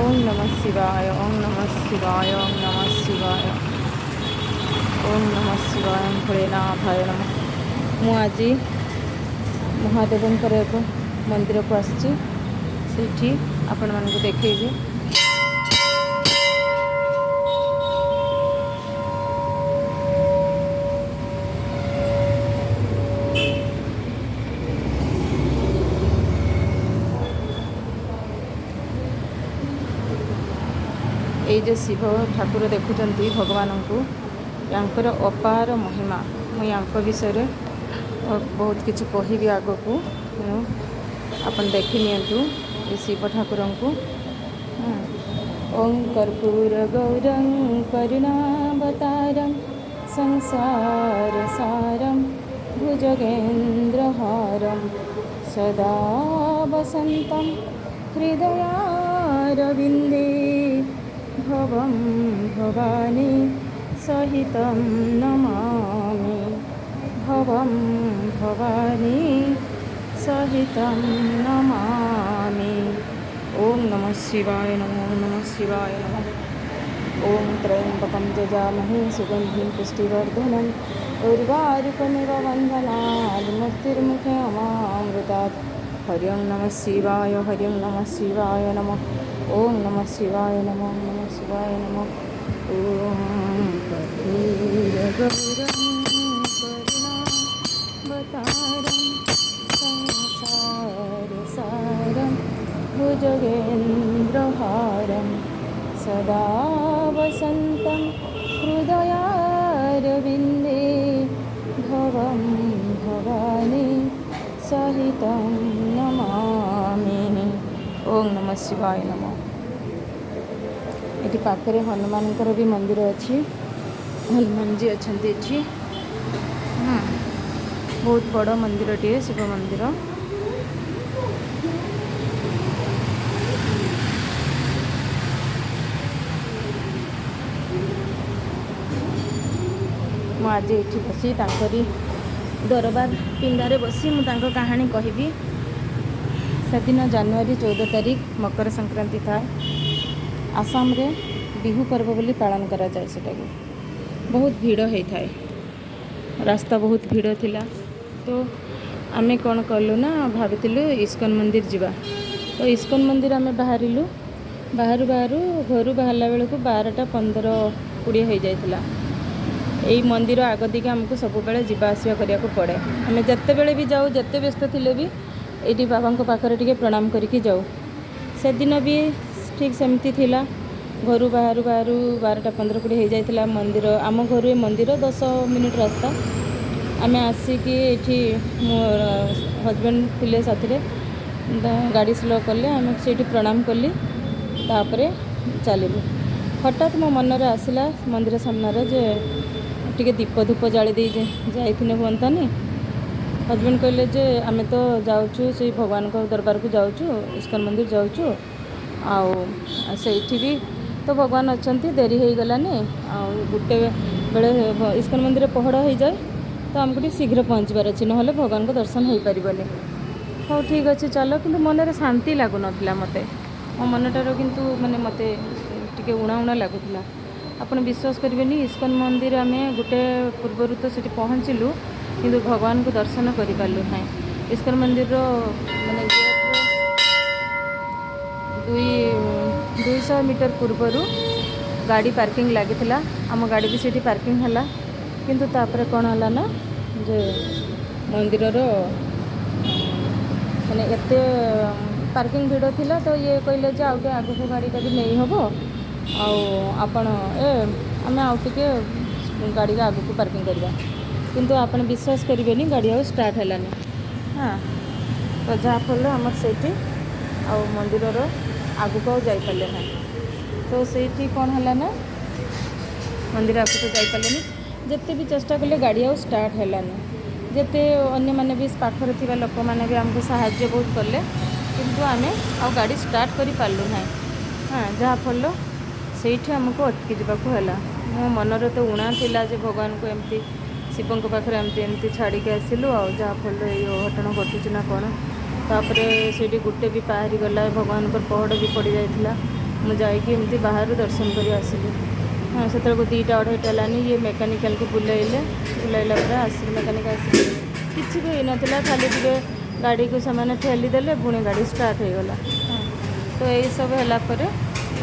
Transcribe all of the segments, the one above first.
ओम नमः शिवाय, ओम नमः शिवाय, ओम नमः शिवाय, ओम नमः शिवाय, भोलेनाथाय नमः। ମୁଁ ଆଜି ମହାଦେବଙ୍କର ଏକ ମନ୍ଦିରକୁ ଆସିଛି। ସେଇଠି ଆପଣମାନଙ୍କୁ ଦେଖେଇବି। এই যে ଶିବ ଠାକୁର ଦେଖୁଛନ୍ତି ଭଗବାନଙ୍କୁ, ୟାଙ୍କର ଅପାର ମହିମା। ମୁଁ ୟାଙ୍କ ବିଷୟରେ ବହୁତ କିଛି କହିବି ଆଗକୁ, ଆପଣ ଦେଖି ନିଅନ୍ତୁ ଏ ଶିବ ଠାକୁରଙ୍କୁ। ଓଁ କର୍ପୂର ଗୌରଂ କରୁଣାବତାରଂ ସଂସାର ସାରଂ ଭୁଜଗେନ୍ଦ୍ରହାରಂ ସଦା ବସନ୍तं ହୃଦୟାରବିନ୍ଦେ भवं भवानी सहितं नमामि, भवं भवानी सहितं नमामि। ओम नमः शिवाय नमः, ओम नमः शिवाय नमः। ओम त्र्यंबकं यजामहे सुगन्धिं पुष्टिवर्धनम् उर्वारुकमिव बन्धनात् मुक्तिर्मुक्षमामृतात्। हरि ओं नमः शिवाय, हरि ओं नमः शिवाय नमः। ओम नमः शिवाय नमः, ओम नमः शिवाय नमः। ओम कर्पूरगौरं करुणावतारं संसारसारं भुजगेन्द्रहारं सदा वसन्तं हृदयारविन्दे भवं भवानी सहितं नमामि। ओम नमः शिवाय नमः। ये पाखे हनुमानकर भी मंदिर अच्छी, हनुमान जी अच्छा ये बहुत बड़ मंदिर टे, शिव मंदिर। आज ये बसी दरबार पिंडारे बसी मुझे कहानी कहबी। सेदिन जनवरी 14 तारिख मकर संक्रांति था। आसाम रे बिहू पर्व बोली पालन करा जाए। सेटा बहुत भीड़ होता है, रास्ता बहुत भीड़ थिला। तो आमे कौन कलु ना भाविलु इस्कन मंदिर जावा। तो इस्कन मंदिर आमे बाहरिलु, बाहर घर बाहरला बेलू 12:15-20 हो जाता। यही मंदिर आग दिखे आमको सब बेले जावा आसिया करिया को पड़े। आमे जत्ते बेले भी जाऊ, जत्ते व्यस्त थिले भी ये बाबा को पाखरे टिके प्रणाम करके जाऊ। से दिन भी ठीक सेमती थिला। घर बाहर 12:15-20 हो जाता। मंदिर आम घर मंदिर 10 मिनिट रास्ता। आम आसिकी ये मो हजबैंड थिले साथी गाड़ी स्लो कले, आम से प्रणाम कली। तापर चलू हठात मो मनरे आसला मंदिर सामने जे टिके दीप धूप जाली दे जाइथिने हुअंतानी। हजबैंड कहले जे आमे तो जाऊँ से भगवान को दरबार को जाऊँ, इस्कन मंदिर जाऊँ। आउ से भी तो भगवान अच्छा, देरी हो गलानी। गोटे बेले इस्कन मंदिर पहड़ हो जाए, तो आमको शीघ्र पहुँचबार अच्छे, ना भगवान को दर्शन हो पारन। हाँ ठीक अच्छे चलो। किंतु मनरे शांति लगुन मत, मो मनटार किंतु माने मत टिके उणा उणा लगुला। आपन विश्वास करेंगे इस्कन मंदिर आम गोटे पूर्वर तो सीटी पहुँचलु, किंतु भगवान को दर्शन कर पार्लु ना। इस्कन मंदिर माने 200 मीटर पूर्वर गाड़ी पार्किंग लगी, आम गाड़ी भी सीटी पार्किंग है। किंतु तापर कौन है ना जे मंदिर माने एते पार्किंग भीड़ थिला। तो ये कहले जे आउटे आगु को गाड़ीटा भी नहीं हम आपण आम आउटे गाड़ी आगु को पार्किंग करवा। किंतु आपन विश्वास करेंगे गाड़ी आउ स्टार्ट है। हाँ तो जहाँफल आम से मंदिर आगु को जापारे ना। तो से कौन है ना मंदिर आगु तो जापारे, जिते भी चेष्टा कले गाड़ी आउ स्टार्ट है। जिते अन्य माने भी पाखर थी लोक मैंने भी आमको साहाଯ୍य बहुत कले, किंतु आम आ गाड़ी स्टार्ट कर पार्लु ना। हाँ जहाँफल से आमको अटकी जावाक है। मो मनर तो उणा थिला जे भगवान को एमती शिवों पाखे एमती छाड़ी के आसिलु। जहाँफल ये अघटन घटुना कौन। तापर से गोटे भी पारी गला, भगवान पहड़ भी पड़ जाता। मुझे एमती बाहर दर्शन कर आसली। हाँ से 2टा 2:30 हेलानी ये मेकानिकाल को बुलाइले बुलाइला पर आसिक मेकानिक आसिक किसी भी होता खाली टे गाड़ी को से ठेलीदे पुणी गाड़ी स्टार्ट हो गला। हाँ तो यही सब है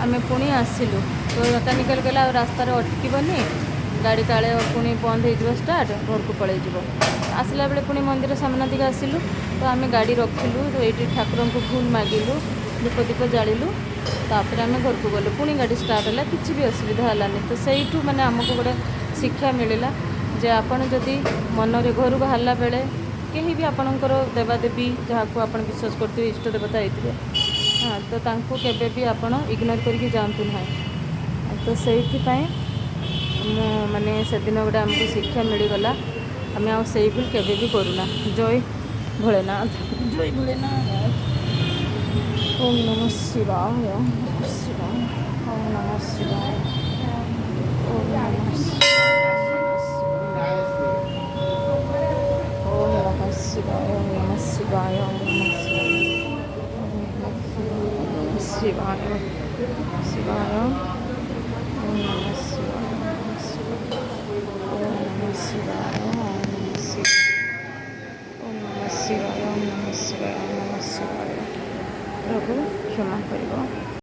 आम पुणी आसिलु तो मेकानिकाल कहला रास्तार अटकबनी गाड़ी काले पुणी बंद हो स्टार्ट घर को पलि आसला बेले पुणी मंदिर सामना दिखे आसिलु तो आम गाड़ी रखिलु तो ये ठाकुर को फूल मागिलु दीप दीप जालु तापर आम घर को गलु पुणी गाड़ी स्टार्ट है किसी भी असुविधा है तो सहीठू मैंने आमको गोटे शिक्षा मिलला जे आपन जदि मन रे घर बाहरला बेले कहीं भी आपणकर देवादेवी जहाँ को आप विश्वास करते इष्ट देवता होते हाँ तो तांको केबे भी आपण इग्नोर करके जातु ना तो से माने से दिन गोटे आमको शिक्षा मिलगला आम आई भूल केबे भी करूना। जय भोलेनाथ जय भोलेनाथ। ओम नमः शिवाय ओम नमः शिवाय ओम नमः शिवाय ओम नमः शिवाय ओम नमः शिवाय ओम नमः शिवाय शिवाय ओम नमः शिवाय ओम नमः शिवाय ओम नमः शिवाय ओम नमः शिवाय ओम नमः शिवाय ओम नमः शिवाय। प्रभु क्षमा करिबो।